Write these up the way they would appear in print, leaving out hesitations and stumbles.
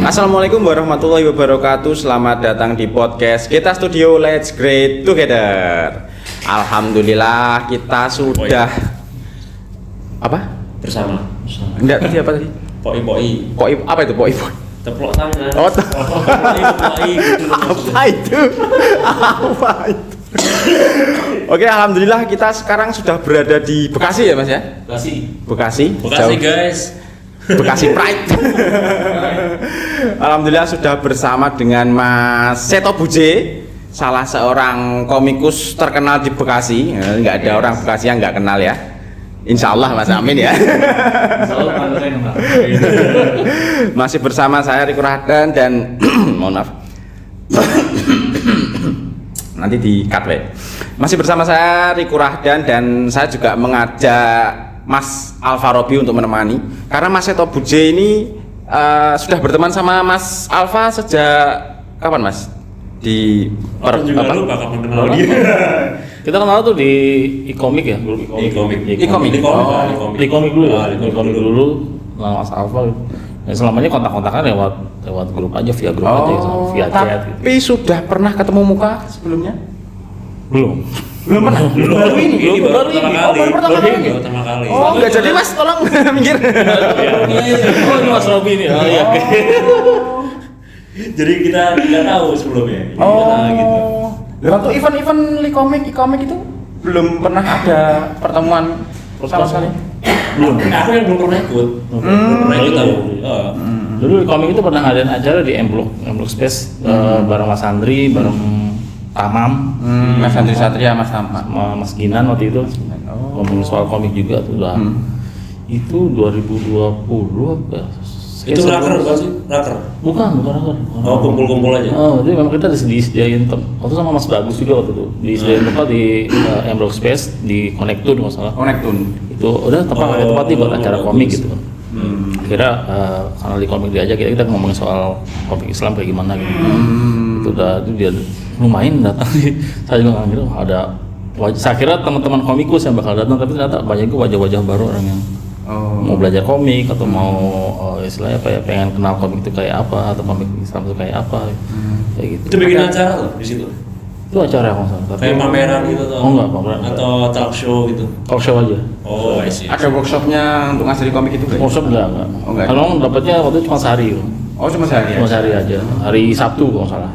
Assalamualaikum warahmatullahi wabarakatuh. Selamat datang di podcast kita Studio Let's Great Together. Alhamdulillah kita sudah apa? Bersama. Enggak, tadi apa tadi? Poi apa itu poi? Teplok tangan. Oh, Poi gitu. apa itu? Apa itu? Oke, alhamdulillah kita sekarang sudah berada di Bekasi ya Mas ya? Bekasi Bekasi jauh. guys. Bekasi Pride. Alhamdulillah sudah bersama dengan Mas Seto Buje, salah seorang komikus terkenal di Bekasi. Nggak ada orang Bekasi yang nggak kenal ya. Insya Allah Mas, amin ya. Masih bersama saya Riko Rahdan dan mohon maaf. Nanti di-cut we. Masih bersama saya Riko Rahdan dan saya juga mengajak Mas Alfa Robi untuk menemani karena Mas Seto Buje ini sudah berteman sama Mas Alfa sejak kapan Mas? Di Lupa kapan kenal dia. Kita kenal tuh di e-comic ya, grup e-comic. E-comic. Di komik dulu ya, di komik dulu. Nah, Mas Alfa. Ya, selama ini kontak-kontakan lewat grup aja, via grup aja gitu, via chat gitu. Tapi sudah pernah ketemu muka sebelumnya? Belum Pernah. Baru ini. Baru pertama kali. Oh, enggak jadi Mas, tolong minggir. Oh, ini Mas Robi nih. Oh iya. Jadi kita tidak tahu sebelumnya. Gitu. Waktu event-event e-comic itu belum pernah ada pertemuan sama sekali. Belum. Aku yang belum pernah ikut. Tahu. Dulu e-comic itu pernah ngadain acara di M Block Space bareng Mas Andri, bareng Tamam, Mas Andri Satria, Mas Mas Ginan waktu itu. Ngomongin soal komik juga tuh lah. Itu 2020 apa? Itu raker bukan sih? Raker. Bukan raker. Oh, kumpul-kumpul aja. Oh, jadi memang kita disediain waktu sama Mas Bagus juga waktu itu. Disediain tempat di M Block Space di Connectun nggak salah. Connectun. Itu udah ada tempat nih buat acara komik gitu kan. Akhirnya karena di komik dia aja kita ngomongin soal komik Islam kayak gimana gitu. Itu dia lumayan datang sih. Saya juga nggak kira ada saya kira teman-teman komikus yang bakal datang, tapi ternyata banyak juga wajah-wajah baru orang yang mau belajar komik atau mau istilahnya apa ya, pengen kenal komik itu kayak apa atau komik Islam itu kayak apa kayak gitu. Itu bikin acara loh di situ. Itu acara yang salah. Kayak pameran gitu atau? Oh enggak, pameran. Atau talk show gitu. Talk show aja. Oh, I see. Ada workshopnya untuk ngajarin komik itu kan? Workshop enggak. Oh, enggak. Kalau dapatnya waktu itu cuma sehari. Oh, cuma sehari. Cuma sehari aja. Hari Sabtu kalau nggak salah.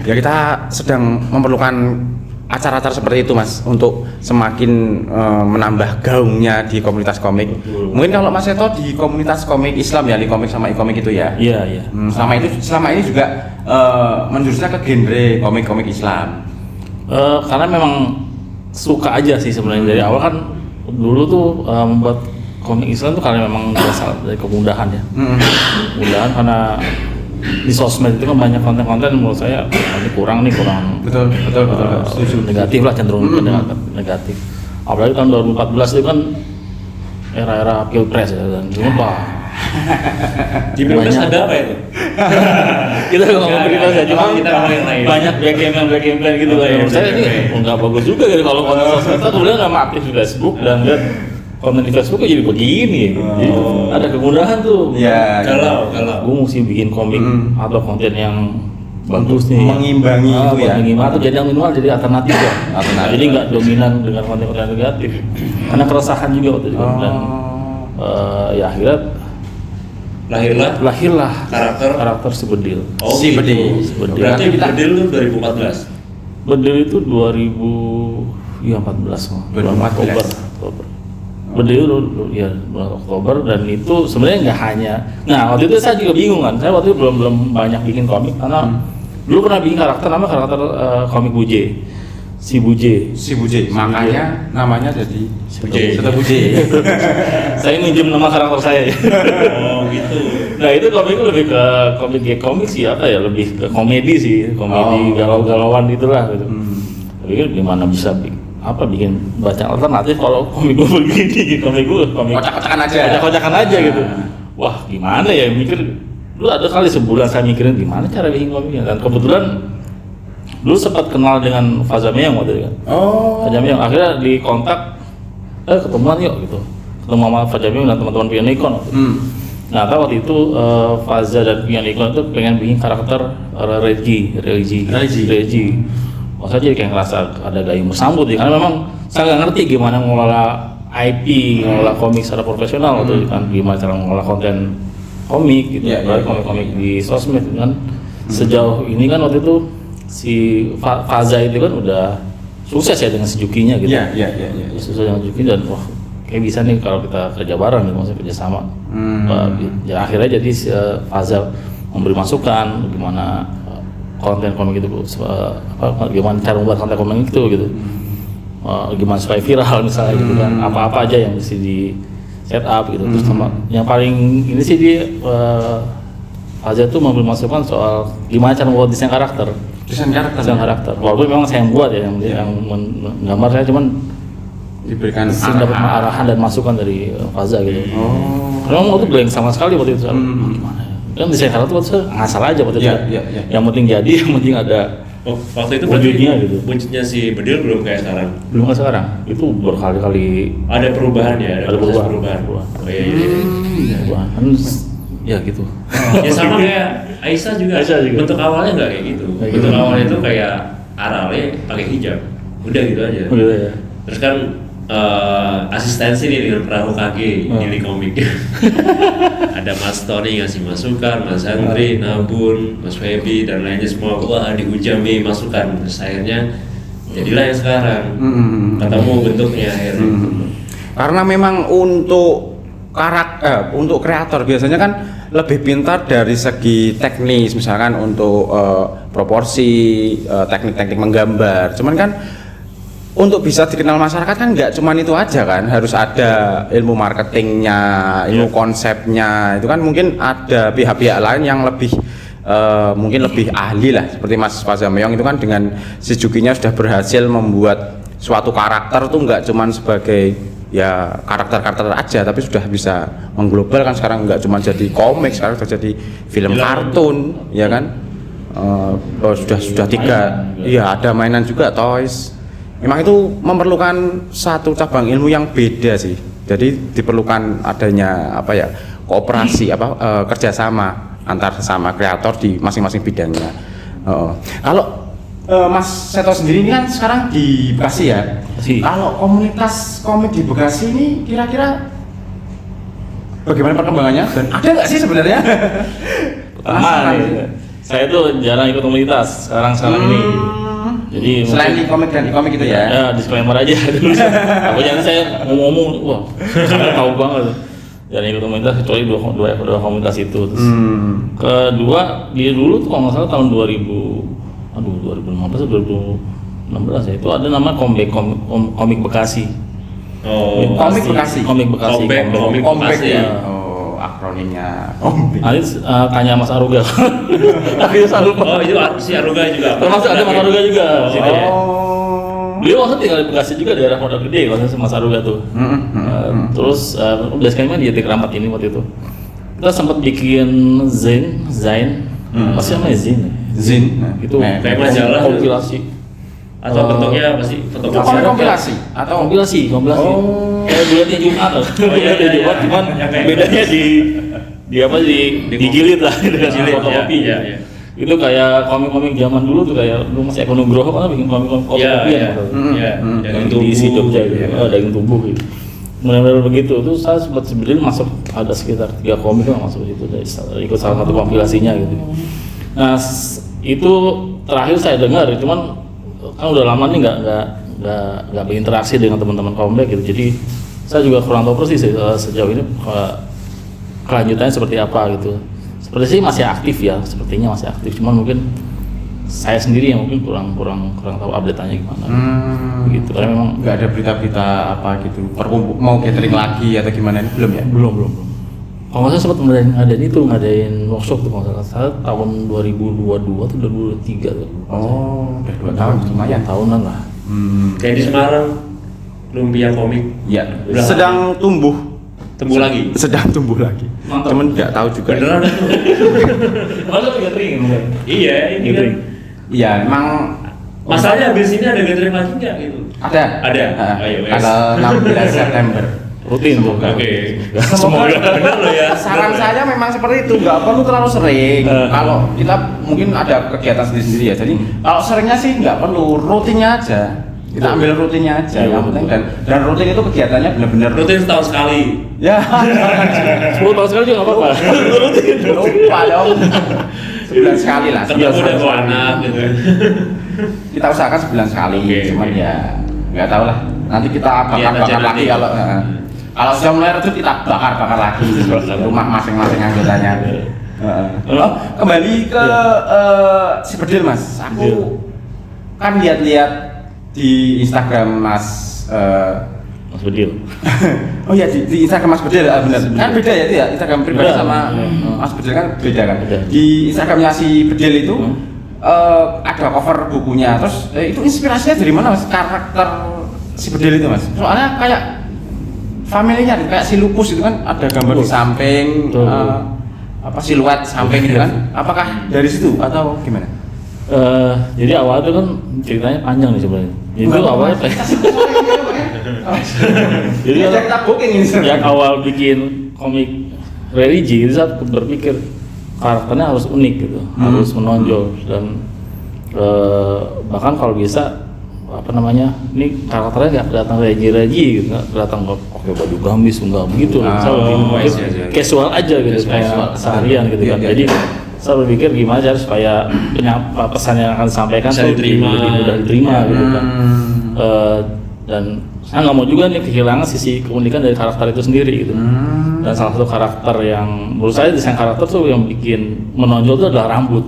Ya kita sedang memerlukan acara-acara seperti itu Mas untuk semakin menambah gaungnya di komunitas komik. Mungkin kalau Mas Seto di komunitas komik Islam ya, di komik sama e-komik itu ya. Iya. Selama ini juga menjurusnya ke genre komik-komik Islam. Karena memang suka aja sih sebenarnya dari awal kan dulu tuh membuat komik Islam tuh karena memang berasal dari kemudahan ya. Kemudahan karena di sosmed itu kan banyak konten-konten menurut saya ini kurang. Betul. Setuju. Negatif lah, cenderung negatif. Apalagi tahun 2014 itu kan era pilpres ya, dan sumpah. Di pilpres ada apa itu? Kita ngomong pilpres ya, cuma kita ngomongin lain. banyak black campaign gitu kan. Menurut saya ini nggak bagus juga gitu kalau konten sosmed. Kemudian nggak aktif di Facebook dan lihat konten di Facebook jadi begini. Jadi ada kemudahan tuh. Ya. Kalau gue mesti bikin komik atau konten yang bagus nih, mengimbangi itu ya. Mengimbangi atau jadi yang minimal jadi alternatif ya. Jadi nggak dominan dengan konten-konten negatif. Karena keresahan juga waktu itu dan ya akhirnya lahirlah karakter si Bedil. Si Bedil. Berarti Bedil itu 2014. Bedil itu 2014 Oktober. Bedil ya bulan Oktober, dan itu sebenarnya nggak hanya. Nah waktu itu saya juga bingung kan. Saya waktu itu belum banyak bikin komik karena dulu pernah bikin karakter komik Buje. Si Buje. Makanya namanya jadi Seto Buje. Saya minjem nama karakter saya. Oh gitu. Nah itu komik lebih ke komik sih apa ya, lebih ke komedi sih, galau-galauan gitulah gitu. Tapi kan gimana bisa bikin bacaan alternatif kalau komik gue begini, komik kocak-kocakan aja gitu. Wah gimana ya, mikir dulu ada kali sebulan saya mikirin gimana cara bikin komiknya, dan kebetulan dulu sempat kenal dengan Faza Meong waktu itu kan. Faza Meong akhirnya dikontak ketemuan yuk gitu, ketemu sama Faza Meong dan teman-teman Pionikon. Nah, tahu waktu itu Faza dan Pian Iklan itu pengen bikin karakter Reggie. Wah, saya jadi kayak ngerasa ada gayung bersambut ya, karena memang saya nggak ngerti gimana mengelola IP, mengelola komik secara profesional atau kan gimana cara mengelola konten komik gitu, komik-komik di sosmed kan. Sejauh ini kan waktu itu si Faza itu kan udah sukses ya dengan Suzuki-nya gitu. Iya. Sukses dengan Suzuki dan wah kayak bisa nih kalau kita kerja bareng gitu, maksudnya kerja sama. Ya akhirnya jadi Faza memberi masukan gimana konten komik itu, gimana cara membuat konten komik itu gitu. Gimana supaya viral misalnya gitu kan, apa-apa aja yang mesti di set up gitu. Terus sama yang paling ini sih dia Faza tuh memberi masukan soal gimana cara membuat desain karakter. Walaupun memang saya yang buat ya, yang menggambar saya cuman diberikan dapat arahan dan masukan dari Faza gitu. Karena waktu blank sama sekali waktu itu. Gimana ya? Kan desain karakter waktu itu ngasal aja waktu itu. Yang penting jadi, yang penting ada waktu itu wujudnya gitu. Wujudnya si Bedil belum kayak sekarang. Belum kayak sekarang. Itu berkali-kali ada perubahan ya, ada proses perubahan. Oh iya. Kan ya gitu. Ya sama kayak Aisyah juga. Bentuk awalnya nggak kayak gitu. Bentuk awalnya itu kayak Arale pakai hijab. Udah gitu aja. Ya. Terus kan asistensi nih dengan perahu kaki di komik. Ada Mas Tony ngasih masukan, Mas Andri, Nabun, Mas Febi dan lainnya semua. Wah dihujam nih masukan. Terus akhirnya jadilah yang sekarang. Ketemu bentuknya akhirnya. Karena memang untuk untuk kreator biasanya kan lebih pintar dari segi teknis, misalkan untuk proporsi, teknik-teknik menggambar. Cuman kan untuk bisa dikenal masyarakat kan nggak cuman itu aja kan, harus ada ilmu marketingnya, ilmu konsepnya. Itu kan mungkin ada pihak-pihak lain yang lebih mungkin lebih ahli lah, seperti Mas Faza Meong itu kan dengan Suzuki-nya sudah berhasil membuat suatu karakter tuh nggak cuman sebagai ya karakter-karakter aja, tapi sudah bisa mengglobal kan sekarang, nggak cuma jadi komik, sekarang sudah jadi film kartun ya kan. Sudah tiga, iya ada mainan juga, toys. Memang itu memerlukan satu cabang ilmu yang beda sih. Jadi diperlukan adanya kooperasi kerjasama antar sesama kreator di masing-masing bidangnya. Kalau Mas Seto sendiri ini kan sekarang di Bekasi ya. Kalau komunitas komik di Bekasi ini kira-kira bagaimana perkembangannya dan ada nggak sih sebenarnya? Saya tuh jarang ikut komunitas sekarang ini. Jadi selain di komik dan komik gitu ya. Ya disclaimer aja dulu. Apa jangan saya ngomong, wah, saya tahu banget. Jarang ikut komunitas kecuali dua komunitas itu. Terus kedua dia dulu tuh kalau nggak salah tahun 2015 atau 2016 ya, itu ada nama komik Bekasi. Komik Bekasi. Komik Bekasi. Komik ya. Akronimnya komik. Nanti tanya Mas Aruga. Tapi saya lupa. Oh itu si Aruga juga. Termasuk ada Mas Aruga juga. Beliau waktu tinggal di Bekasi juga, daerah Pondok Gede waktu Mas Aruga tuh. Terus udah sekarang di Jatik Rampat ini waktu itu. Kita sempat bikin Zain. Pasti namanya Zin. Itu kayak majalah kompilasi. Atau bentuknya apa sih? Kompilasi atau kompilasi. Kayak bulannya Jumat. Bulannya Jumat, cuman bedanya digilid lah dengan fotokopi. Itu kayak komik-komik zaman dulu tuh, kayak lu masih Eko Nugroho kan bikin komik-komik Iya. Yang diisi Jogja gitu. Daging tubuh gitu. Benar-benar begitu. Itu saya sempat sebenarnya masuk ada sekitar 3 komik lah masuk situ, ikut salah satu kompilasinya gitu. Nah, itu terakhir saya dengar, cuman kan udah lama nih nggak berinteraksi dengan teman-teman komik gitu. Jadi saya juga kurang tahu persis sejauh ini kelanjutannya seperti apa gitu. Seperti sih masih aktif ya, sepertinya masih aktif. Cuman mungkin saya sendiri yang mungkin kurang tahu update-nya gimana. Gitu. Karena memang nggak ada berita-berita apa gitu. Mau catering lagi atau gimana ini belum ya? Belum. Kalau saya sempat ngadain workshop tuh kalau salah tahun 2022 atau 2023 tuh. Oh, udah 2 tahun lumayan. Tahunan lah. Kayak di Semarang, Lumpia Komik. Iya. Sedang tumbuh lagi. Mantap. Cuman nggak tahu juga. Beneran itu. Masa gathering? Iya, ini kan. Iya, emang Masalahnya habis ini ada gathering lagi nggak gitu? ada. Ada. Ayo. Tanggal 16 September. rutin tuh. Oke. Semoga. Benar loh ya. Saran saya memang seperti itu, nggak perlu terlalu sering. Kalau kita mungkin ada kegiatan sendiri-sendiri ya, jadi kalau seringnya sih nggak perlu, rutinnya aja. Kita ambil rutinnya aja, Iya, yang penting dan rutin itu kegiatannya benar-benar Rutin setahun sekali. Ya, 10 tahun sekali juga nggak apa-apa. Rutin. lupa dong. Sebulan sekali lah. Ketemu sebulan udah bawa sekali. anak gitu. Kita usahakan sebulan sekali, Oke, cuman oke. ya nggak tahu lah. Nanti kita Lihat aja bakar nanti. lagi kalau sudah mulai redup kita bakar lagi rumah masing-masing anggotanya. Oh, kembali ke si Bedil Mas. Aku kan lihat-lihat di Instagram Mas. Mas Bedil. Oh iya di Instagram Mas Bedil benar. Kan beda ya itu ya Instagram pribadi Beda. sama Mas Bedil kan beda kan. Beda. Di Instagramnya si Bedil itu ada cover bukunya. Terus itu inspirasinya dari mana Mas? Karakter si Bedil itu Mas. Soalnya kayak familiar kayak si Lupus itu kan ada gambar di samping Betul. apa siluet samping gitu kan. Apakah dari situ atau gimana? Jadi awal itu kan ceritanya panjang nih sebenarnya. Itu awalnya jadi Jadi kita booking ini yang awal bikin komik religi itu saat berpikir karakternya harus unik gitu, harus menonjol dan bahkan kalau bisa apa namanya ini karakternya nggak kelihatan religi gitu, nggak kelihatan pakai baju gamis nggak begitu. Saya berpikir iya. casual aja gitu, kayak seharian gitu kan. Iya, Jadi iya. saya berpikir gimana cara supaya pesan yang akan disampaikan Bisa tuh diterima. lebih mudah diterima gitu kan. Dan saya nggak mau juga nih kehilangan sisi keunikan dari karakter itu sendiri gitu. Dan salah satu karakter yang menurut saya desain karakter tuh yang bikin menonjol itu adalah rambut.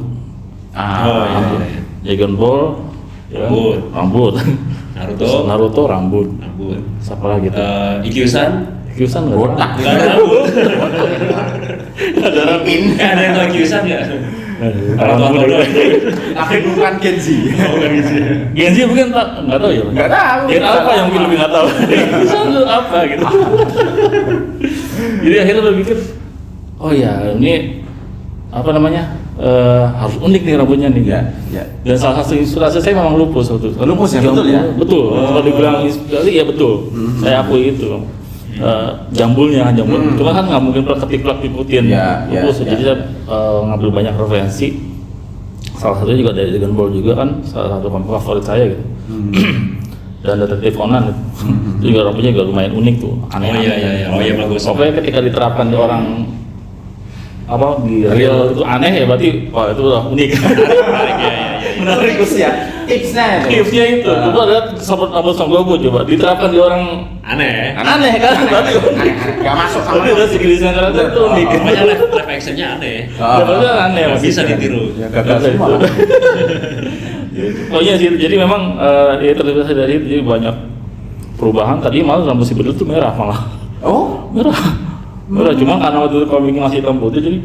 Oh, iya, Rambut. iya. Dragon Ball ya kan? Rambut. Rambut. Naruto. Terus Naruto rambut. Rambut. Siapa lagi tuh? Ikyusan. Kyusan nggak? Botak. Nggak ada rambut. Ada rapin. Nggak ada yang tahu Ikyusan nggak? Rambut. Tapi bukan Genji. Genji mungkin nggak tahu ya. Pak? Nggak tahu. Gen apa yang mungkin lebih nggak tahu? Kyusan itu apa gitu. Jadi akhirnya berpikir, oh ya ini apa namanya harus unik nih rambutnya nih. Ya, ya. Dan salah satu inspirasi saya memang Lupus waktu itu. Lupus ya, betul ya? Betul. Kalau dibilang inspirasi ya betul. Saya akui itu. Jambulnya, cuma kan nggak mungkin ketik-ketik ikutin Ya, ya, Lupus. ya. Jadi saya ngambil banyak referensi. Salah satunya juga dari Dragon Ball juga kan, salah satu komik favorit saya gitu. Dan Detektif Conan gitu. Itu juga rambutnya juga lumayan unik tuh, aneh. Oh, iya, iya, iya. Oh, iya, bagus. Pokoknya ketika diterapkan di orang apa di real itu aneh ya berarti wah itu udah unik. Menarik ya, ya, ya. Menarik ya. Tipsnya itu. Tipsnya itu ada sobat rambut coba diterapkan di orang Aneh. aneh kan berarti. Gak masuk sama. Berarti udah segi desain karakter itu unik. Makanya live actionnya aneh. Ya berarti aneh Nggak bisa maksudnya. ditiru. Ya gagal semua. Oh iya sih, jadi memang ya terinspirasi dari itu jadi banyak perubahan. Tadi malah rambut si Bedil tuh merah malah. Oh, Merah cuma karena waktu itu komiknya masih hitam putih jadi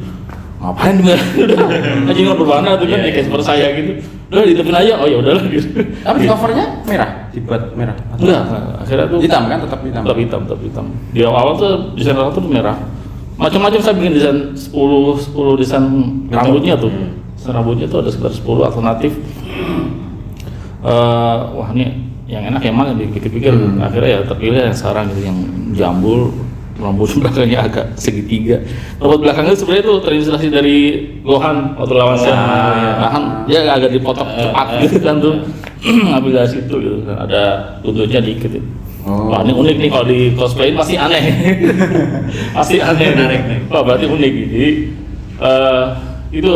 ngapain dia udah anjing nggak berwarna tuh kan Iya, kayak seperti saya gitu udah ditepin aja oh ya udahlah gitu tapi di covernya merah, dibuat merah. enggak akhirnya tuh Hitam kan, tetap hitam. tetap hitam di awal tuh desain karakter tuh merah macam-macam saya bikin desain 10 desain rambutnya tuh desain rambutnya tuh ada sekitar 10 alternatif. Wah ini yang enak yang mana dipikir-pikir akhirnya ya terpilih yang sekarang gitu yang jambul rambut belakangnya agak segitiga. Rambut belakangnya sebenarnya itu terinspirasi dari Gohan waktu lawan Gohan dia agak dipotong cepat gitu kan tuh ngambil dari situ gitu kan ada buntutnya dikit gitu. Wah ini unik nih kalau di cosplay pasti aneh. Pasti aneh. Menarik nih. Wah berarti unik gitu. Jadi itu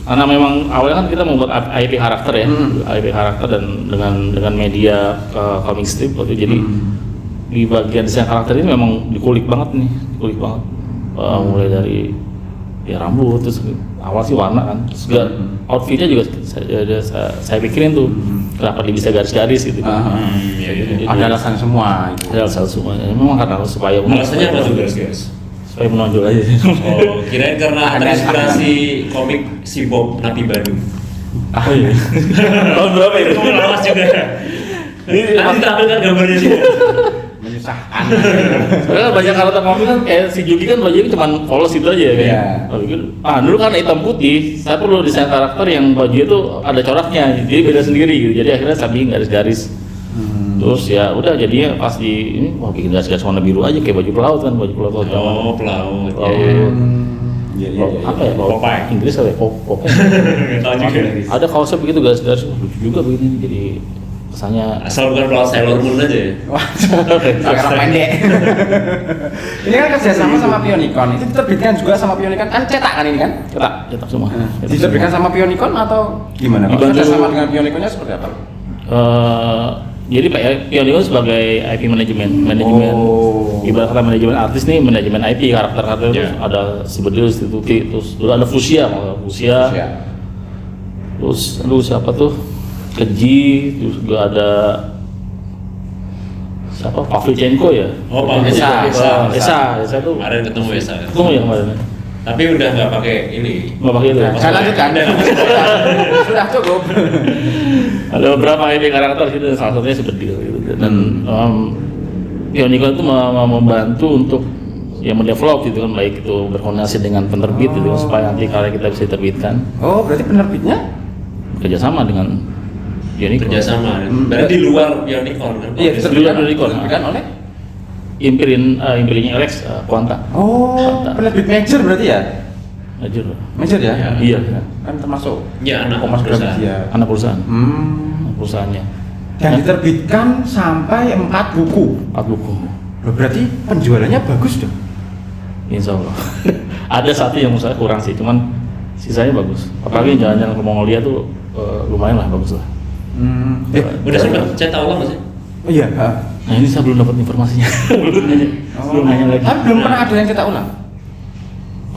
karena memang awalnya kan kita membuat IP karakter ya, IP karakter dan dengan media comic strip waktu itu jadi di bagian desain karakter ini memang dikulik banget nih, mulai dari ya rambut terus awal sih warna kan, terus juga outfitnya juga saya pikirin tuh kenapa dia bisa garis-garis gitu. Iya, iya. Jadi, Ada alasan semua itu. ada alasan semuanya, memang karena supaya Alasannya apa tuh guys? supaya menonjol aja. Oh, kirain karena terinspirasi komik si Bob Napi Badung. Oh iya. Tahun berapa itu? Itu lawas juga. Ini Nanti tampilkan gambarnya sih. Menyusahkan. sebenarnya banyak karakter komik kan kayak si Juki kan bajunya cuma polos itu aja ya kan. Iya. Dulu kan hitam putih, saya perlu desain karakter yang bajunya tuh ada coraknya, jadi beda sendiri gitu. Jadi akhirnya saya bikin garis-garis. Terus ya udah jadinya pas di ini mau bikin gas warna biru aja kayak baju pelaut kan, baju pelaut zaman. Oh, pelaut. Pelaut. Iya. Apa ya? Pelaut Popeye. Inggris kali ya? Popeye. Nggak tahu juga. Ada kaosnya begitu garis-garis lucu juga begini jadi kesannya Asal bukan pelaut Sailor Moon aja ya. Pakai rok pendek. Ini kan kerjasama sama Pionicon. Itu diterbitkan juga sama Pionicon kan cetak kan ini kan? cetak semua. Cetak Diterbitkan semua. sama Pionicon atau gimana? Kalau Dibantu- kerjasama dengan Pioniconnya seperti apa? Jadi Pak Pionicon sebagai IP manajemen, Oh. ibarat kata manajemen artis nih, manajemen IP karakter-karakter itu Ya. ada si Bedil, si Tuti, terus dulu ada Fusia, Ya. terus lu siapa tuh? Keji, terus juga ada siapa? Pavlichenko ya? Oh, Pavlichenko. Esa tuh. Kemarin ketemu Esa. Ketemu ya kemarin. Tapi udah nggak pakai ini. Nggak pakai itu. Saya lanjutkan. Udah. Sudah cukup. Ada beberapa IP karakter gitu, salah satunya si Bedil gitu. Dan Pionicon itu membantu untuk ya mendevelop gitu kan, baik itu berkoordinasi dengan penerbit gitu kan, supaya nanti karya kita bisa diterbitkan Oh, berarti penerbitnya? kerjasama dengan Pionicon. Kerjasama. Berarti di luar Pionicon kan? Iya, Pionicon. diterbitkan oleh? Imperinya Alex Quanta. Oh, penerbit major berarti ya? Major. Major ya? Iya. Kan termasuk Ya, anak Kompas perusahaan. Gramedia. Anak perusahaan. Dan Perusahaannya. diterbitkan sampai 4 buku. 4 buku. Loh, berarti penjualannya bagus dong. Insya Allah. Ada satu yang menurut saya kurang sih, cuman sisanya bagus. Apalagi jalan-jalan ke Mongolia tuh lumayan lah, bagus lah. Udah sempat cetak ulang nggak sih? Oh iya. Nah ini saya belum dapat informasinya. belum nanya lagi. Tapi belum pernah ada yang cetak ulang.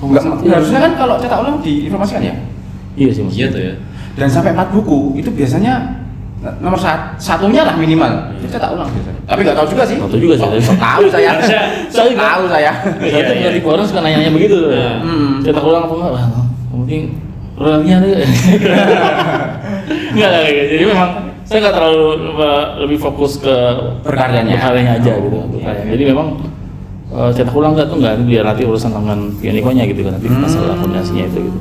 Enggak, harusnya kan kalau cetak ulang diinformasikan ya. Iya sih mas. Iya tuh ya. Dan sampai 4 buku itu biasanya nomor satunya lah minimal. Itu cetak ulang biasanya. Tapi nggak tahu juga sih. Tahu juga sih. Tahu saya. Saya juga. Tahu saya. Saya tuh dari orang suka nanya-nanya begitu. Cetak ulang apa enggak? Wah, mungkin realnya ada. Enggak. Jadi memang saya nggak terlalu lebih fokus ke Berkaryanya. aja gitu. Jadi memang cetak ulang nggak tuh nggak, itu biar nanti urusan dengan Pioniconnya gitu kan, nanti masalah koordinasinya itu gitu.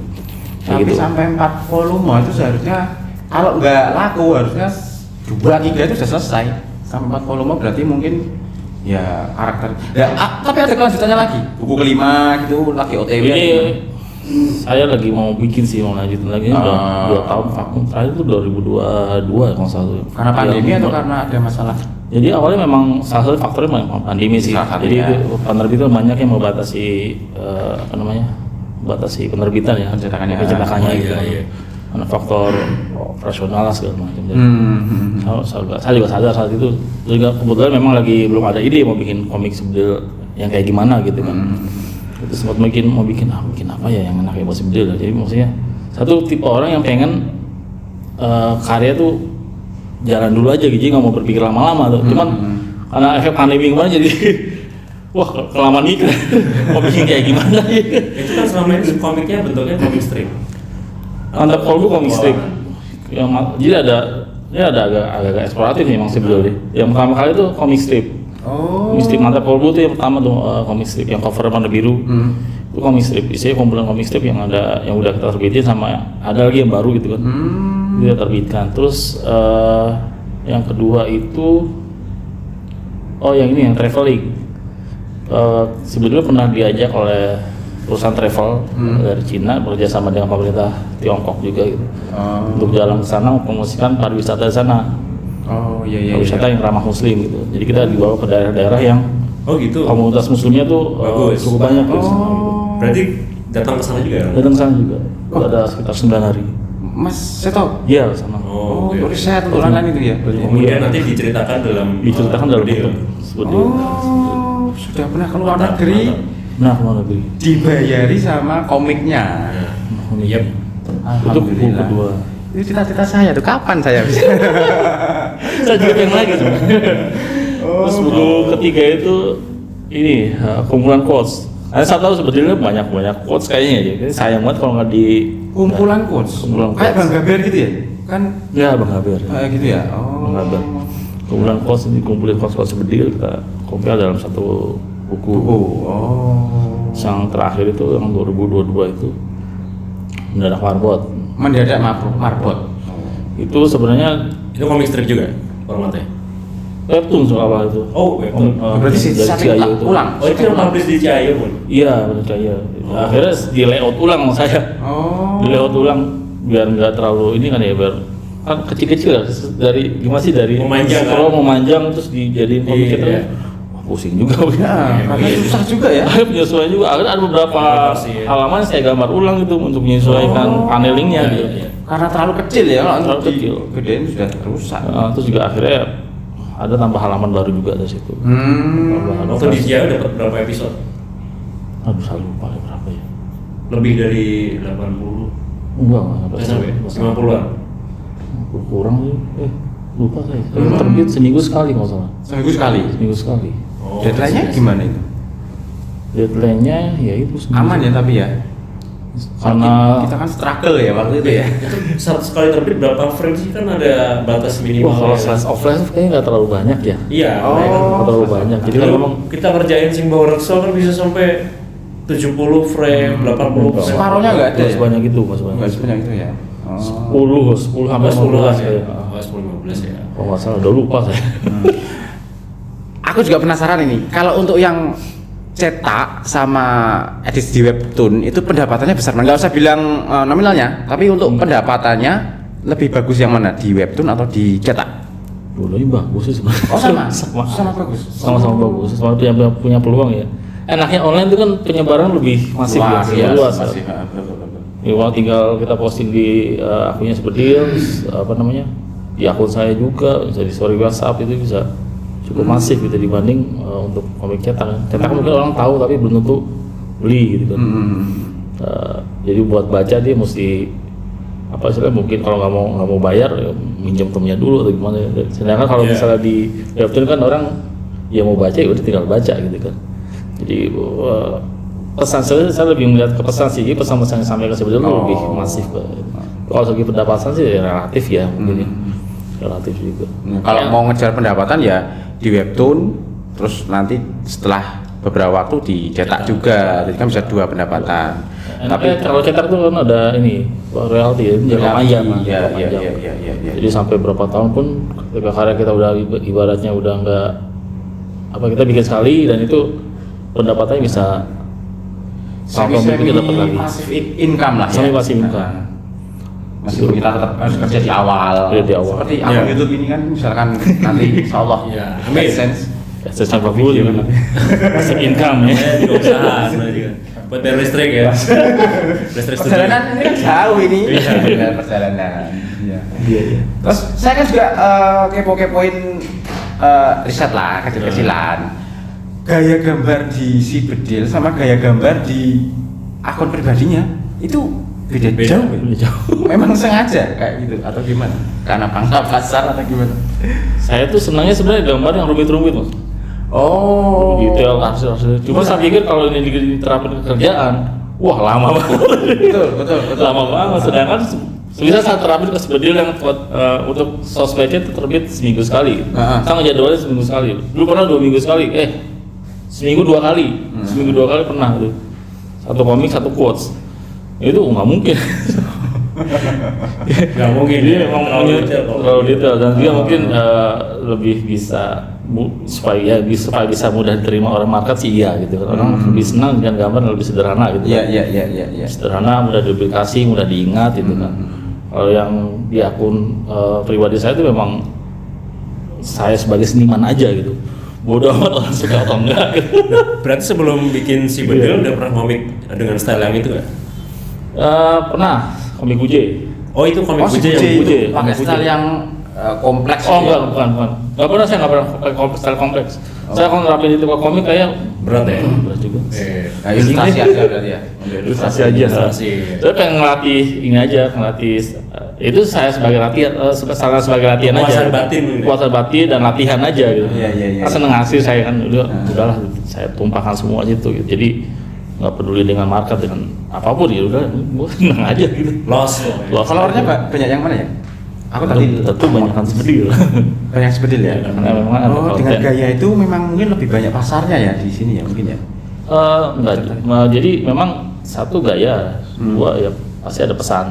Kayak Tapi gitu. sampai 4 volume itu seharusnya kalau nggak laku harusnya 2-3 itu sudah selesai. Sampai 4 volume berarti mungkin ya karakter. Ya, tapi ada kelanjutannya lagi. Buku kelima gitu lagi OTW. Ini saya lagi mau bikin sih, mau lanjutin lagi. Ini udah 2 tahun vakum, terakhir itu 2022 kalau nggak salah. Karena pandemi Yang- atau karena ada masalah? Jadi awalnya memang salah satu faktornya memang pandemi sih. Salah satunya. Jadi penerbit itu banyak yang membatasi batasi penerbitan ya, Pencetakannya. pencetakannya Oh, gitu. iya. Karena faktor operasional lah segala macam. Jadi, Hmm. saya juga sadar saat itu. Juga kebetulan memang lagi belum ada ide mau bikin komik sebedil yang kayak gimana gitu kan. Itu sempat mau bikin apa ya yang enak ya buat sebedil. Jadi maksudnya satu tipe orang yang pengen karya tuh jalan dulu aja gitu, nggak mau berpikir lama-lama tuh. Cuman karena efek pandemi kemarin jadi wah kelamaan mikir mau bikin kayak gimana gitu. Itu kan selama ini komiknya bentuknya komik strip. Mantap Polbu komik strip yang jadi ada agak eksploratif nih emang sebetulnya. Yang pertama kali itu komik strip. Oh. Komik strip Mantap Polbu itu yang pertama tuh komik strip yang cover warna biru. Itu komik strip. Isinya kumpulan komik strip yang udah kita terbitin sama ada lagi yang baru gitu kan. Kita terbitkan. Terus yang kedua itu yang ini yang traveling. Sebetulnya pernah diajak oleh perusahaan travel dari Cina bekerja sama dengan pemerintah Tiongkok juga gitu. Untuk jalan ke sana mempromosikan pariwisata di sana. Oh iya. Pariwisata yang ramah muslim gitu. Jadi kita dibawa ke daerah-daerah yang Oh gitu. komunitas muslimnya tuh Bagus. cukup banyak gitu. Berarti datang ke sana juga ya? Datang ke sana juga. Ada sekitar 9 hari. Mas Seto. Iya, sana. Oh, oke. riset untuk online itu ya. Kemudian nanti diceritakan dalam Dalam video. bentuk seperti Oh, sudah pernah keluar negeri Nah, ke luar negeri. dibayari sama komiknya. Yep. Itu buku kedua. Itu cita-cita saya tuh kapan saya bisa? Saya juga pengen lagi sebenarnya. Terus buku ketiga itu ini kumpulan quotes. Saya tahu sebetulnya banyak quotes kayaknya ya. Jadi sayang banget kalau nggak di Kumpulan quotes. Kumpulan Kayak quotes. Bang Gaber gitu ya? Kan ya Bang Haber. kayak gitu ya. Oh. Bang Haber. Kumpulan quotes ini kumpulin quotes sebedil kita kompil dalam satu buku. Oh. Yang terakhir itu yang 2022 itu mendadak marbot. Mendadak marbot. Itu sebenarnya Itu komik strip juga formatnya. webtoon soal itu. Oh, webtoon. Berarti dari satu Ciayo itu. ulang. Oh itu yang publish di Ciayo pun. Iya, percaya. Akhirnya di layout ulang sama saya. Oh. Di layout ulang biar nggak terlalu ini kan ya, biar kan kecil-kecil ya, dari gimana sih dari Memanjang, scroll kan? memanjang terus dijadiin komik Iya. kita. Wah, pusing juga. Ya, karena susah juga ya. Akhirnya penyesuaian juga. Akhirnya ada beberapa Versi, ya. halaman saya gambar ulang itu untuk menyesuaikan panelingnya Iya, gitu. iya. Karena terlalu kecil ya, kalau Terlalu untuk kecil. gedein sudah rusak. Terus juga akhirnya ada tambah halaman baru juga dari situ. Tambah halaman Waktu di baru. Ciayo dapat berapa episode? Aduh, saya lupa ya berapa ya. Lebih dari 80. Enggak Sampai 50-an. Kurang sih. Lupa saya. Terbit seminggu sekali kalau salah. Seminggu sekali. Seminggu sekali. Oh, Deadline-nya gimana itu? Deadline-nya ya itu seminggu. Aman ya tapi ya. Karena Kita kan struggle ya waktu itu ya. Itu sekali terbit berapa frame sih, kan ada batas minimal. wah kalau ya. slice of life kayaknya nggak terlalu banyak ya. Iya. Oh. makanya kan. Nggak terlalu banyak. Jadi Dulu memang kita ngerjain Simbau Rexel kan bisa sampai 70 frame, 80 frame. Separuhnya nggak ada Nggak ya? sebanyak itu, nggak sebanyak. Enggak sebanyak itu ya. Oh. 10 sampai 10 15 ya. kayak. Oh, 10 15 ya. Kalau nggak salah udah lupa saya. Aku juga penasaran ini, kalau untuk yang cetak sama edisi di webtoon itu pendapatannya besar, nggak usah bilang nominalnya, tapi untuk pendapatannya lebih bagus yang mana, di webtoon atau di cetak? Dulunya bagus sih sebenarnya. Oh sama, sama bagus. sama bagus, sama punya peluang ya. Enaknya online itu kan penyebaran lebih masif ya, luas. Masif. Ya, tinggal kita posting di akunnya Sebedil, apa namanya, di akun saya juga, bisa di story WhatsApp itu bisa cukup masif gitu dibanding untuk komik cetak. Cetak mungkin orang tahu tapi belum tentu beli gitu kan. Jadi buat baca dia mesti apa istilahnya, mungkin kalau nggak mau bayar ya minjem temennya dulu atau gimana. Sedangkan kalau Yeah. misalnya di webtoon kan orang ya mau baca ya udah tinggal baca gitu kan. Jadi pesan saya lebih melihat ke pesan sih, pesan-pesan yang sampaikan sebetulnya lebih masif ke. Kalau segi pendapatan sih ya relatif ya mungkin ya. Relatif juga. Kalau Ya. mau ngejar pendapatan ya di webtoon, terus nanti setelah beberapa waktu dicetak juga, jadi kan bisa dua pendapatan. Tapi kalau cetak tuh kan ada ini royalti ya, jangka panjang. Kan, Iya, jangka iya, panjang. iya. Jadi sampai berapa tahun pun ketika karya kita udah ibaratnya udah nggak apa, kita bikin sekali dan itu pendapatannya bisa sama mungkin kita dapat lagi. Passive income lah ya. Semi passive income. Nah, meskipun kita tetap harus kerja di awal. Iya, di awal. Seperti akun Iya. YouTube ini kan misalkan nanti insyaallah Iya. AdSense. Saya bagus juga. Passive income ya. Saya juga usaha sebenarnya juga. Buat bayar listrik ya. Listrik setuju. Perjalanan ini kan jauh ini. Iya. Benar, perjalanan. Iya. Iya. Terus saya kan juga kepo-kepoin riset lah, kecil-kecilan. Gaya gambar di si Bedil sama gaya gambar di akun pribadinya itu beda Beda. jauh. Udah jauh. Memang sengaja kayak gitu atau gimana? Karena pangkat pasar atau gimana? Saya tuh senangnya sebenarnya gambar yang rumit-rumit mas. Oh, Detail arsitek. Cuma saya pikir kalau ini diterapkan ke kerjaan, wah lama banget. betul. Lama banget. Sedangkan bisa saya terapin ke Sebedil yang untuk sosmednya itu terbit seminggu sekali. Saya ngejadwalnya seminggu sekali. Dulu pernah 2 minggu sekali. Seminggu 2 kali. Seminggu 2 kali pernah tuh. Satu komik, satu quotes. Itu nggak mungkin. Nggak mungkin. Dia ya. memang terlalu detail dan dia mungkin lebih bisa supaya bisa mudah diterima orang market sih iya gitu kan. Orang lebih senang dengan gambar yang lebih sederhana gitu. Iya, kan. iya. Sederhana, mudah diduplikasi, mudah diingat gitu kan. Kalau yang di akun pribadi saya itu memang saya sebagai seniman aja gitu. Bodoh amat orang suka atau enggak gitu. Berarti sebelum bikin si Bedil udah pernah komik dengan style yang itu nggak? Pernah komik Uje. Oh itu komik si Buje yang Buje Buje. itu pakai Buje. style yang kompleks. Oh ya? bukan. Nggak pernah, saya nggak pernah pakai style kompleks. Saya kalau nerapin itu ke komik kayak berat ya. berat juga. Nah, ilustrasi aja berarti ya. Ilustrasi aja. Ilustrasi. Saya pengen ngelatih ini aja, itu saya sebagai latihan, sebagai latihan Kepuasan aja. batin. Kepuasan batin dan latihan aja gitu. Iya. Kan seneng ngasih saya kan, udahlah saya tumpahkan semua situ gitu. Jadi nggak peduli dengan market, dengan apapun ya udah, gue seneng aja gitu. Lost. Followernya banyak yang mana ya? Aku tadi tentu banyakkan Sebedil. banyak Sebedil ya. Karena memang ada Oh, dengan konten. gaya itu memang mungkin lebih banyak pasarnya ya di sini ya mungkin ya. Enggak, jadi memang satu gaya, dua ya pasti ada pesan.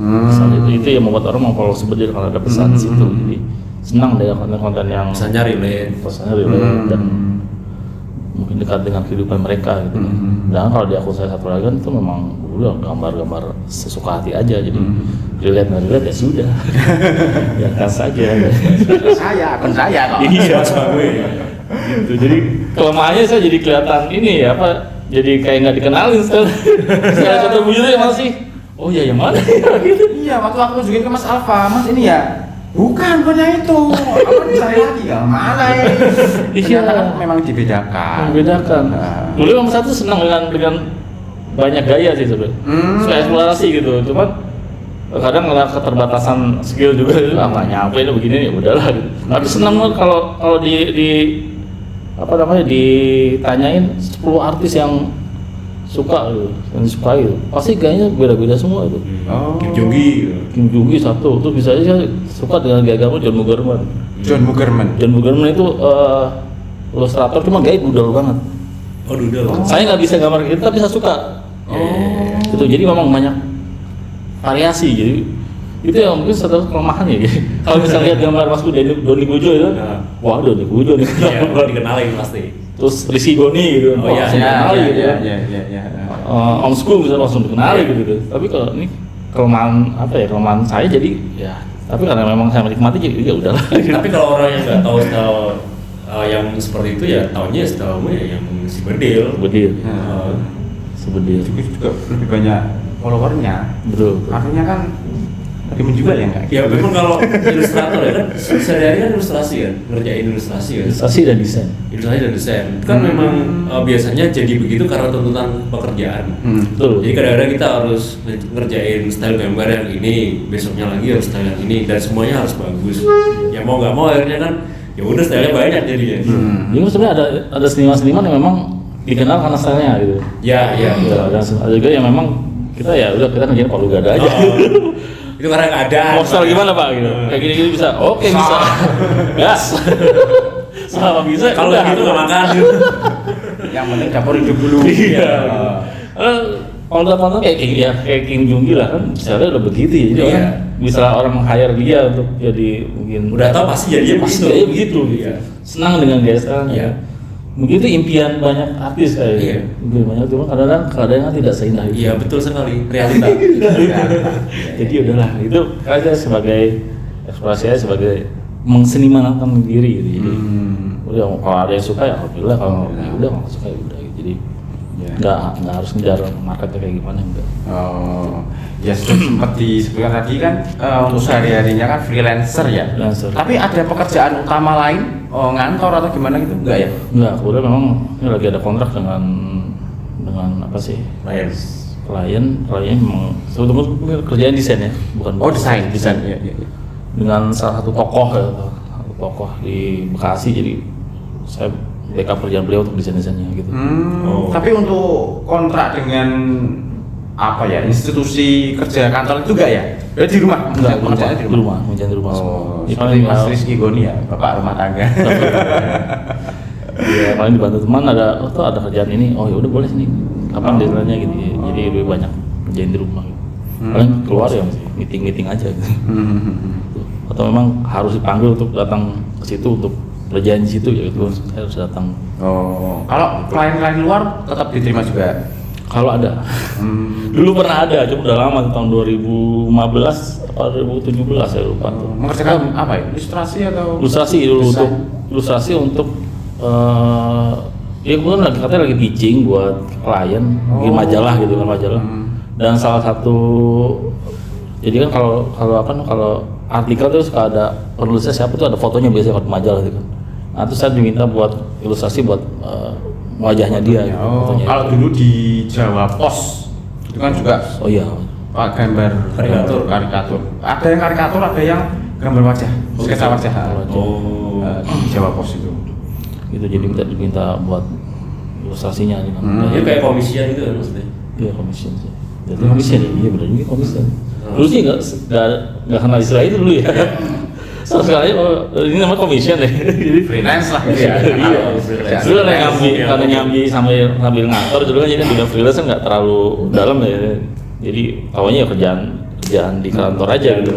Pesan itu yang membuat orang mau follow Sebedil kalau ada pesan di situ. Jadi senang deh konten-konten yang Misalnya relate. pesannya relate dan mungkin dekat dengan kehidupan mereka gitu. Dan kalau di akun saya satu lagi kan itu memang udah gambar-gambar sesuka hati aja, jadi relate nggak relate ya sudah. Ya kan saja. akun saya kok. Iya, gitu. Jadi kelemahannya saya jadi kelihatan ini ya apa? Jadi kayak nggak dikenalin setelah satu bujurnya masih. Oh ya yang mana ya gitu. Iya, waktu aku tunjukin ke Mas Alfa, Mas ini ya bukan yang itu. Apa dicari lagi ya? Mana ini? Iya. Ternyata kan memang dibedakan. Membedakan. Nah. Dulu memang satu senang dengan banyak gaya sih sebenarnya. Suka eksplorasi gitu. Cuman kadang ngeliat keterbatasan skill juga itu apa nyampe ini begini ya udahlah gitu. Tapi senang banget kalau di apa namanya ditanyain 10 artis yang suka gitu, yang disukai gitu. Pasti gayanya beda-beda semua itu. Oh. Kim Jong-gi satu, tuh bisa aja suka dengan gaya gambar John Mugerman. John Mugerman itu ilustrator cuma gaya doodle banget. Oh, doodle. Saya nggak bisa gambar gitu tapi saya suka. Gitu. Jadi memang banyak variasi. Jadi itu yang mungkin satu kelemahan ya. Kalau misalnya lihat gambar Mas Doni Gojo itu, wah Doni Gojo nih. Iya, dikenalin pasti. Terus Rizky Goni gitu. Oh, wah, iya, langsung dikenali gitu. Iya. Om School bisa langsung dikenali gitu. Tapi kalau ini kelemahan saya jadi ya. Tapi karena memang saya menikmati jadi ya udahlah. Tapi kalau orang yang nggak tahu style yang seperti itu ya taunya style yang si Bedil. Bedil. Sebedil. Juga lebih banyak followernya. Betul. Artinya kan lebih menjual ya enggak? Ya memang kalau ilustrator ya kan sehari-hari kan ilustrasi kan, ngerjain ilustrasi kan. Ilustrasi dan desain. Ilustrasi dan desain. Itu kan memang biasanya jadi begitu karena tuntutan pekerjaan. Betul. Jadi kadang-kadang kita harus ngerjain style gambar yang ini, besoknya lagi harus style yang ini dan semuanya harus bagus. Ya mau nggak mau akhirnya kan ya udah stylenya banyak jadinya. Jadi sebenarnya ada seniman-seniman yang memang dikenal karena stylenya gitu. Ya. Ada juga yang memang kita ya udah kita ngerjain palu gada aja. Itu karena nggak ada. Mau style gimana Pak gitu? Kayak gini-gini bisa? Oke bisa. Gas. Selama bisa. Kalau udah. gitu nggak makan. Yang penting dapur hidup dulu. Iya. Kalau kayak Kim Jong-gi lah kan, misalnya udah begitu ya. Jadi orang bisa orang meng-hire dia untuk jadi mungkin Udah tahu pasti jadinya pasti begitu. dia begitu. Iya. Senang dengan gaya sekarang. Iya. Begitu impian banyak artis kayak. Iya. Impian banyak cuma kadang-kadang tidak seindah itu. Iya betul sekali realita. Jadi udahlah itu aja sebagai ekspresi saya sebagai mengsenimankan diri gitu. Jadi udah kalau ada yang suka ya alhamdulillah, kalau ya udah nggak suka ya udah gitu. Jadi nggak harus ngejar marketnya kayak gimana enggak. Oh, ya sempat disebutkan tadi kan untuk sehari-harinya kan freelancer ya. Freelancer. Tapi ada pekerjaan utama lain, ngantor atau gimana gitu? Enggak ya? Enggak, kemudian memang ini lagi ada kontrak dengan apa sih? Klien memang sebetulnya kerjaan desain ya, bukan Desain. Iya. Dengan salah satu tokoh di Bekasi, jadi saya backup kerjaan beliau untuk desain-desainnya gitu. Tapi untuk kontrak dengan apa ya, institusi kerja kantor itu enggak ya? Di rumah? Enggak, Pekerjaannya di rumah semua. Seperti Mas Rizky Goni ya, bapak rumah tangga. Iya, paling dibantu teman ada kerjaan ini, oh ya udah boleh sini. Kapan deadline-nya gitu. Jadi lebih banyak kerjain di rumah gitu. Paling keluar ya meeting aja gitu. Atau memang harus dipanggil untuk datang ke situ untuk kerjaan di situ ya gitu. Saya harus datang. Kalau klien-klien luar tetap diterima juga. Kalau ada. Dulu pernah ada, cuma udah lama tahun 2015 atau 2017 saya lupa tuh. Mengerjakan apa ya? Ilustrasi atau? Ilustrasi dulu untuk ya kebetulan katanya lagi pitching buat klien, bikin majalah gitu kan majalah. Dan salah satu jadi kan kalau artikel tuh suka ada penulisnya siapa tuh ada fotonya biasanya di majalah gitu kan. Nah, terus saya diminta buat ilustrasi buat wajahnya dia. Fotonya. Kalau dulu di Jawa Pos itu kan juga gambar karikatur. Ada yang karikatur, ada yang gambar wajah, sketsa wajah. Di Jawa Pos itu. Gitu jadi diminta buat ilustrasinya gitu. Itu kayak komisian itu kan maksudnya? Iya komisian sih. Jadi komisian ya, iya benar juga komisian. Dulu sih nggak kenal istilah itu dulu ya. Terus sekali ini namanya komisian deh. Jadi Freelance lah gitu ya. Iya. Dulu karena nyambi sambil ngatur dulu kan jadi dunia freelance kan nggak terlalu dalam ya. Jadi awalnya ya kerjaan di kantor aja gitu.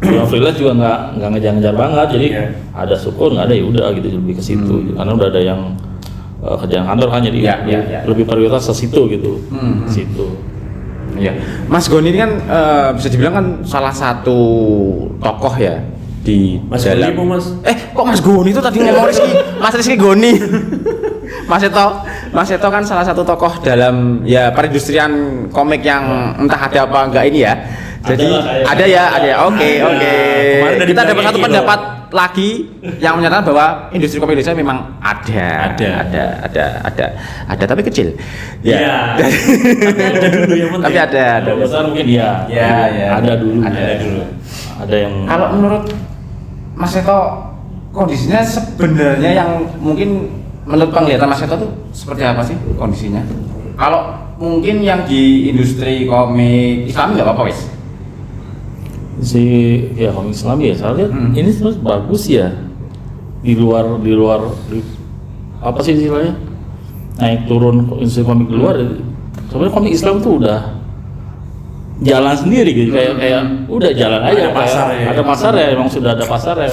Yang freelance juga nggak ngejar-ngejar banget, jadi Iya. ada syukur, nggak ada ya udah gitu, lebih ke situ. Karena udah ada yang kerjaan kantor kan, jadi Iya. lebih prioritas ke situ gitu, situ. Iya. Mas Goni ini kan bisa dibilang kan salah satu tokoh ya di Mas dalam. Goni, Mas. Kok Mas Goni itu tadi ngomong Rizky? Mas Rizky Goni. Mas Seto kan salah satu tokoh dalam ya perindustrian komik yang entah ada apa enggak ini ya. Jadi ada ya. Oke. Kemarin udah Kita dapat dibilangin satu loh. pendapat lagi yang menyatakan bahwa industri komik Indonesia memang ada, tapi kecil. Iya. Tapi ada dulu yang penting. Tapi ada. Kalau besar mungkin ya, ada dulu. Ada yang Kalau menurut Mas Seto kondisinya sebenarnya yang mungkin menurut penglihatan Mas Seto tuh seperti apa sih kondisinya? Kalau mungkin yang di industri komik Islam nggak apa-apa wis. ya komik Islam ya, saya lihat ini sebenarnya bagus ya, di luar apa sih istilahnya, naik turun industri komik di luar. Sebenarnya komik Islam tuh udah jalan sendiri gitu, kayak udah jalan aja, ada pasar ya, emang sudah ada pasar ya.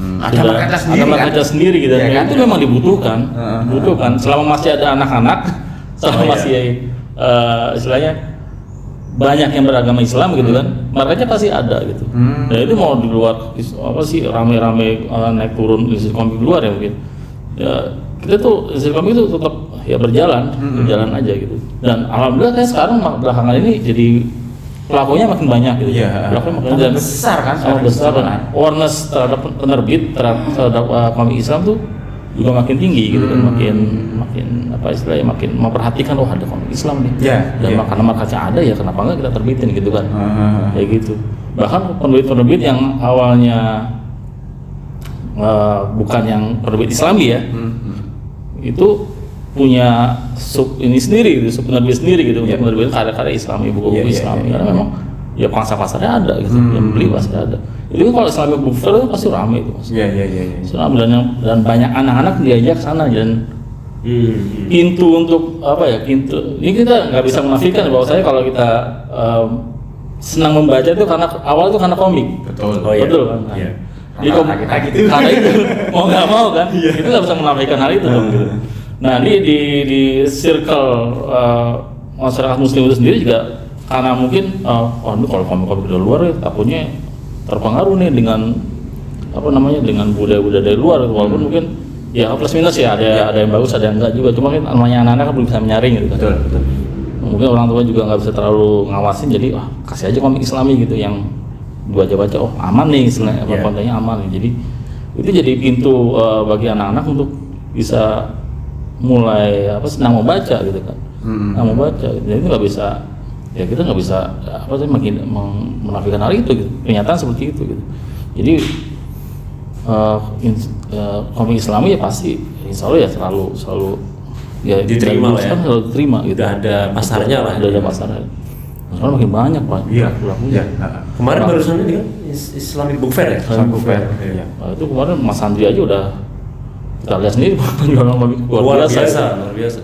Ada marketnya sendiri, ada marketnya sendiri gitu. Ya, kan? Itu memang dibutuhkan, selama masih ada anak-anak, selama masih istilahnya banyak yang beragama Islam gitu kan, marketnya pasti ada gitu. Dan itu mau di luar apa sih rame-rame naik turun industri komik di luar ya mungkin. Ya kita tuh industri komik itu tetap ya berjalan aja gitu. Dan alhamdulillah kayak sekarang belakangan ini jadi pelakunya makin banyak gitu. Iya. Pelakunya makin dan besar kan? besar dan awareness terhadap penerbit terhadap komik Islam tuh juga makin tinggi gitu kan, makin apa istilahnya, makin memperhatikan ada komik Islam nih. Dan karena marketnya ada ya kenapa enggak kita terbitin gitu kan. Kayak gitu. Bahkan penerbit-penerbit yang awalnya bukan yang penerbit Islami ya. Itu punya sub ini sendiri gitu, sub penerbit sendiri gitu untuk menerbitkan karya-karya Islami, buku-buku Islami. Karena memang ya pasarnya ada gitu, yang beli pasti ada. Itu kan kalau Islamic Book Fair itu pasti ramai itu Mas. Iya. Ramai dan banyak anak-anak diajak sana dan pintu untuk apa ya, pintu ini kita nggak bisa menafikan bahwa saya kalau kita senang membaca itu karena awal itu karena komik. Betul. Betul kan. Iya. Jadi Kita gitu. karena itu mau nggak mau kan, itu nggak bisa menafikan hal itu dong, gitu. Nah di circle masyarakat Muslim itu sendiri juga karena mungkin ini kalau komik-komik dari luar ya takutnya terpengaruh nih dengan apa namanya, dengan budaya-budaya dari luar, walaupun mungkin ya plus minus ya, ada yang bagus ada yang enggak juga, cuma kan namanya anak-anak kan belum bisa menyaring gitu kan. Betul. Mungkin orang tua juga nggak bisa terlalu ngawasin, jadi kasih aja komik Islami gitu yang baca-baca aman nih istilahnya, kontennya aman nih. Jadi itu jadi pintu bagi anak-anak untuk bisa mulai senang membaca gitu kan. Senang membaca gitu. Jadi itu nggak bisa, ya kita nggak bisa makin menafikan hal itu gitu. Kenyataan seperti itu gitu. Jadi komik Islami ya pasti insya Allah ya selalu ya diterima lah ya. Selalu diterima gitu. Udah ada pasarnya lah. Udah ada pasarnya. Sekarang makin banyak Pak. Iya. Kemarin barusan ini kan Islamic Book Fair ya? Islamic Book Fair. Iya. Nah, itu kemarin Mas Andri aja udah kita lihat sendiri penjualan komik Luar biasa.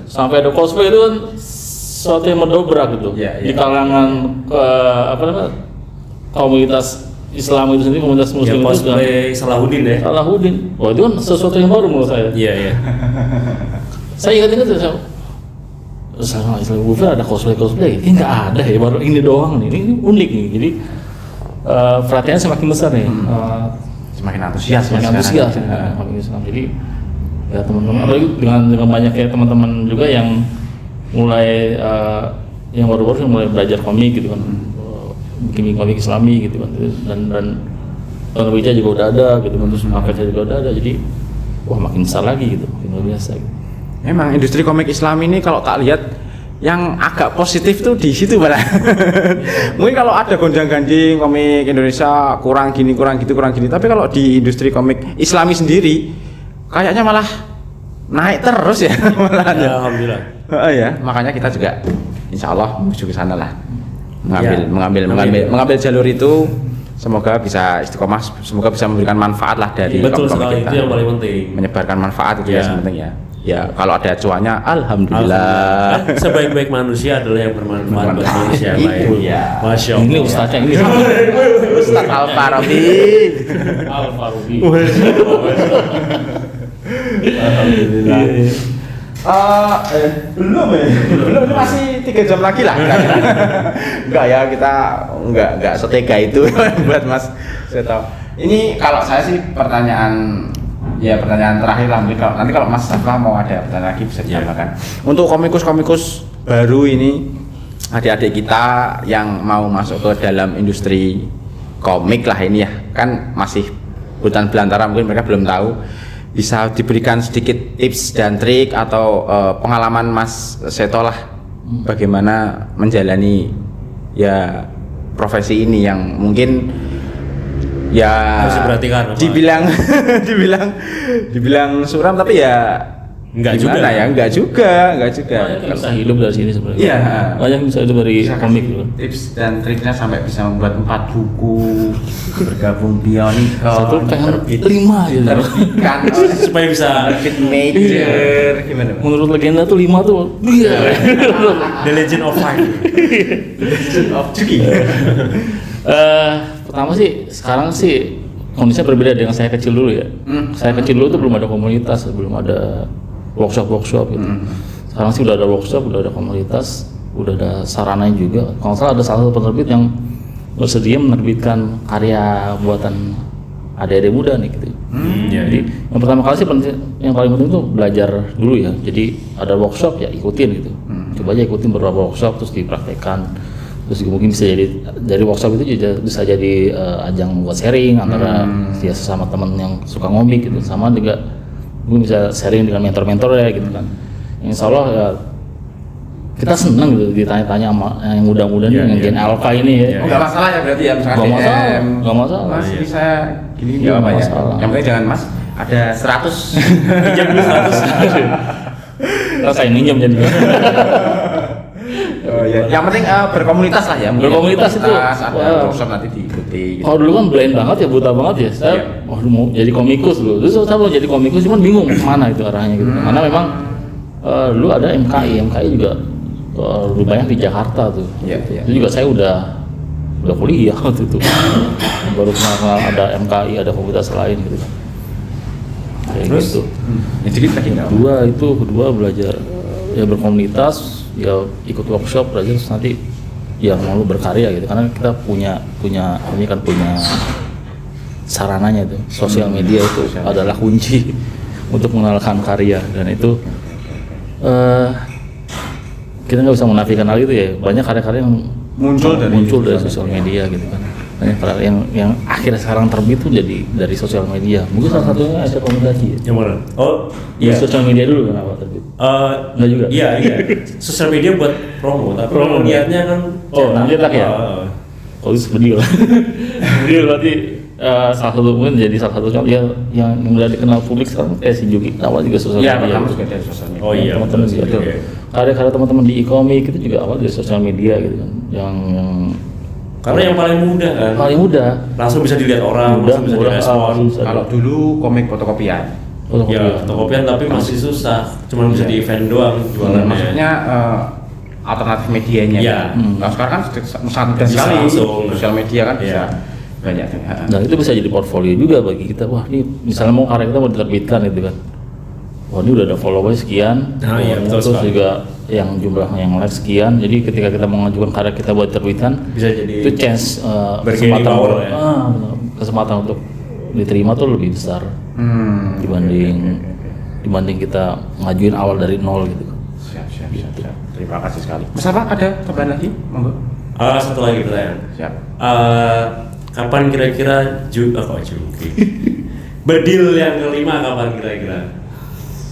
Sampai ada cosplay itu kan sesuatu yang mendobrak gitu. Di kalangan komunitas Islam itu sendiri, komunitas Muslim itu cosplay Salahuddin ya? Salahuddin. Wah itu kan sesuatu yang baru menurut saya. Iya. Saya ingat sama Islamic Book Fair ada cosplay, ini nggak ada ya, baru ini doang nih, ini unik nih. Jadi perhatiannya semakin besar nih. Semakin antusias. Semakin Islam. Jadi ya teman-teman, apalagi dengan banyak kayak teman-teman juga yang mulai yang baru-baru yang mulai belajar komik gitu kan, bikin komik Islami gitu kan, dan penerbitnya juga udah ada gitu kan, terus marketnya juga udah ada, jadi wah makin besar lagi gitu, makin luar biasa gitu. Memang industri komik Islam ini kalau tak lihat yang agak positif tuh di situ malah. Mungkin kalau ada gonjang-ganjing komik Indonesia kurang gini, tapi kalau di industri komik Islami sendiri kayaknya malah naik terus ya malah. Ya, alhamdulillah. Ya, makanya kita juga insya Allah menuju ke sana lah. Mengambil jalur itu, semoga bisa istiqomah, semoga bisa memberikan manfaat lah dari komik-komik kita. Itu yang paling penting. Menyebarkan manfaat itu ya sepenting ya. Ya kalau ada cuannya, alhamdulillah. Kan sebaik-baik manusia adalah yang bermanfaat buat manusia lain. Iya. Masya Allah. Ini ustaznya ini Ustaz Al-Farabi. Al-Farabi. Alhamdulillah. Belum ini masih 3 jam lagi lah. Enggak ya, kita enggak setega itu buat Mas Seto. Ini kalau saya sih pertanyaan terakhir lah. Nanti kalau Mas Safa mau ada pertanyaan lagi bisa ditambahkan. Untuk komikus baru ini, adik-adik kita yang mau masuk ke dalam industri komik lah ini ya, kan masih hutan belantara, mungkin mereka belum tahu. Bisa diberikan sedikit tips dan trik atau pengalaman Mas Seto lah, bagaimana menjalani ya profesi ini yang mungkin ya harus diperhatikan, dibilang suram, tapi ya enggak gimana juga ya, enggak juga. Banyak yang bisa hidup dari sini sebenarnya. Iya. Banyak yang bisa hidup dari komik gitu. Tips dan triknya sampai bisa membuat 4 buku, bergabung Bionicon, Satu pengen 5 gitu. terbitkan supaya bisa terbit major, gimana Mas? Menurut legenda tuh 5 tuh iya. The Legend of Five. of Juki. Pertama sih sekarang sih kondisinya berbeda dengan saya kecil dulu ya. Saya kecil dulu tuh belum ada komunitas, belum ada workshop gitu. Sekarang sih udah ada workshop, udah ada komunitas, udah ada sarananya juga. Kalau salah ada salah satu penerbit yang bersedia menerbitkan karya buatan adik-adik muda nih gitu. Jadi yang pertama kali sih yang paling penting tuh belajar dulu ya. Jadi ada workshop ya ikutin gitu. Coba aja ikutin beberapa workshop terus dipraktekkan. Terus mungkin bisa jadi dari workshop itu juga bisa jadi ajang buat sharing antara ya sesama teman yang suka ngomik gitu, sama juga mungkin bisa sharing dengan mentor-mentor ya gitu kan. Insya Allah ya kita seneng gitu ditanya-tanya sama yang muda-muda nih yang Gen Alpha ini ya. Enggak masalah ya berarti ya, misalkan Nggak masalah, DM, nggak masalah. Mas Iya. bisa gini Iya, enggak apa nggak ya. masalah. Yang penting jangan Mas ada 100. Pinjam dulu 100. Terus saya minjem jadi. Oh iya. Yang penting berkomunitas lah ya. Mungkin Berkomunitas itu, ada wah. workshop nanti diikuti. Gitu. Kalau dulu kan blind banget ya, buta banget ya. Saya mau jadi komikus dulu. Terus saya mau jadi komikus cuman bingung mana itu arahnya gitu. Karena memang dulu ada MKI juga lebih banyak di Jakarta tuh. Iya, iya. Itu juga saya udah kuliah waktu itu. Baru kenal ada MKI, ada komunitas lain gitu kan. Kayak Terus? gitu. Ya sedikit lagi enggak? Kedua belajar ya berkomunitas, ya ikut workshop belajar terus nanti ya mau berkarya gitu, karena kita punya sarananya itu sosial media itu adalah kunci untuk mengenalkan karya, dan itu kita nggak bisa menafikan hal itu ya. Banyak karya-karya yang muncul dari sosial media gitu kan. Banyak karya yang akhirnya sekarang terbit tuh jadi dari sosial media. Mungkin salah satunya ada komunikasi ya. Yang mana? Oh, Di sosial media dulu kenapa terbit? Enggak juga. Iya. Sosial media buat promo, tapi Promo. niatnya kan Cetak ya. Oh, itu sedih lah. Dia berarti mungkin jadi salah satu contoh yang udah dikenal publik sekarang kayak si Juki. Awal juga sosial Iya, media. pertama juga dari sosial media. Oh iya, Teman-teman betul, juga tuh. iya. Karya-karya teman-teman di e-commerce itu juga awal dari sosial media gitu kan. Yang Karena yang paling mudah kan. paling mudah. Langsung bisa dilihat orang, Mudah, langsung bisa murah, direspon. bisa. Kalau dulu komik fotokopian. Ya, fotokopian tapi masih susah. Cuma bisa di event doang jualannya. Maksudnya alternatif medianya. Iya. Nah, sekarang kan sangat mudah Bisa sekali. langsung. Sosial media kan bisa Iya. banyak. Nah itu bisa jadi portfolio juga bagi kita. Wah ini misalnya mau karya kita mau diterbitkan gitu kan. Wah ini udah ada followers sekian. Nah, iya, betul terus sekali. juga yang jumlah yang like sekian. Jadi ketika kita mengajukan karya kita buat diterbitkan, Bisa jadi itu chance bargaining power ya. benar. Kesempatan untuk diterima tuh lebih besar dibanding kita ngajuin awal dari nol gitu. Siap. Terima kasih sekali. Mas apa ada tambahan lagi? Monggo. Satu lagi pertanyaan. Siap. Kapan kira-kira Juki? Bedil yang kelima kapan kira-kira?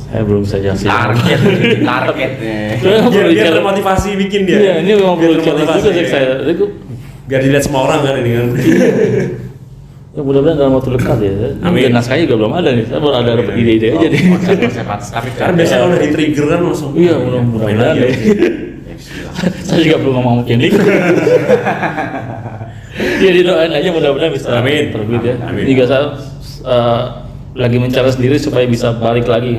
Saya belum bisa jelasin. Targetnya. Biar termotivasi bikin dia. Iya ini memang Biar perlu challenge juga sih saya. Itu Biar dilihat semua orang kan ini kan. ya mudah-mudahan dalam waktu dekat ya. Amin. Dan naskahnya juga belum ada nih. Saya baru ada dapat ide-ide aja nih. Tapi Karena biasanya kalau udah di-trigger kan langsung. Iya, mudah-mudahan main lagi. deh. Saya juga belum ngomong Kendik. Ya didoain aja mudah-mudahan bisa Amin. terbit ya. Amin. Juga saya lagi mencari sendiri supaya bisa balik lagi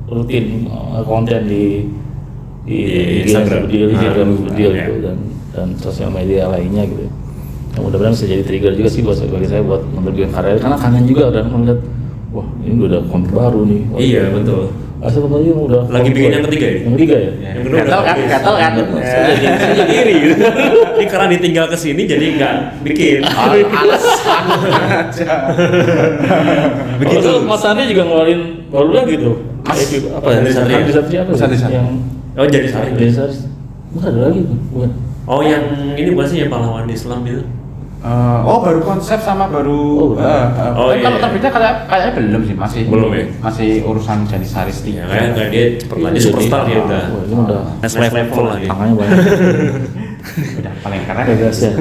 rutin konten di Instagram. Instagram Ah, video iya. gitu dan sosial media lainnya gitu. mudah-mudahan bisa jadi trigger juga sih bagi saya buat menerjun karir, karena kangen juga dan melihat wah ini udah komik baru nih. Wah, Iya betul. Asal lagi udah Lagi bikin yang ketiga ya? Yang ketiga ya? Yang kedua Gatel udah kan? habis. Gatel kan? Saya jadi iri gitu. Ini karena ditinggal ke sini jadi nggak bikin. Alasan aja. Begitu. Mas Andi juga ngeluarin baru lagi tuh. Apa ya? Andi Satria. Andi Satria apa? Andi Satria. Yang Oh jadi sari. Andi Satria. Bukan ada lagi tuh, bukan? Oh yang ini bukan sih yang pahlawan Islam itu? Baru konsep sama baru. Oh, Oh, tapi iya. kalau terbitnya kayaknya belum sih, masih. Belum ya? Masih urusan jadi Saristi. Ya kayak dia cepet lagi superstar dia udah. Wah, ini udah Next level lagi. tangannya banyak. Udah paling keren. Bebas ya.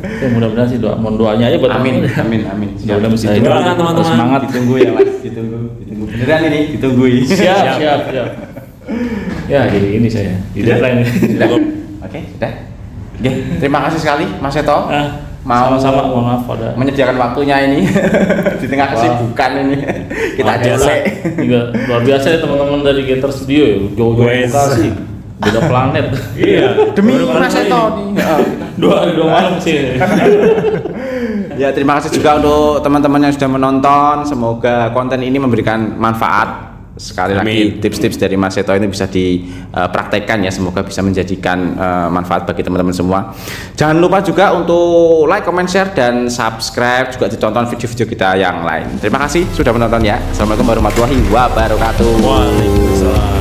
Ya mudah-mudahan sih mohon doanya aja buat Amin, teman-teman. amin. Mudah-mudahan bisa Ditunggu. Doakan, teman-teman. semangat. Ditunggu ya Mas, ditunggu. Beneran ini, ditungguin. Siap. Ya, jadi ini saya di deadline. Sudah. Oke, sudah. Oke, terima kasih sekali Mas Seto. Mau Sama-sama, mohon maaf ada. menyediakan waktunya ini di tengah kesibukan ini. Kita biasa. jasa. Juga luar biasa ya teman-teman dari Gator Studio ya. Jauh-jauh Wes. Bekasi. Beda planet. Iya. Demi Baru Mas kali Seto ini. nih. dua malam sih. Ya, terima kasih juga untuk teman-teman yang sudah menonton. Semoga konten ini memberikan manfaat. Sekali lagi Amin. tips-tips dari Mas Seto ini bisa dipraktekkan ya. Semoga bisa menjadikan manfaat bagi teman-teman semua. Jangan lupa juga untuk like, comment, share, dan subscribe. Juga ditonton video-video kita yang lain. Terima kasih sudah menonton ya. Assalamualaikum warahmatullahi wabarakatuh. Waalaikumsalam.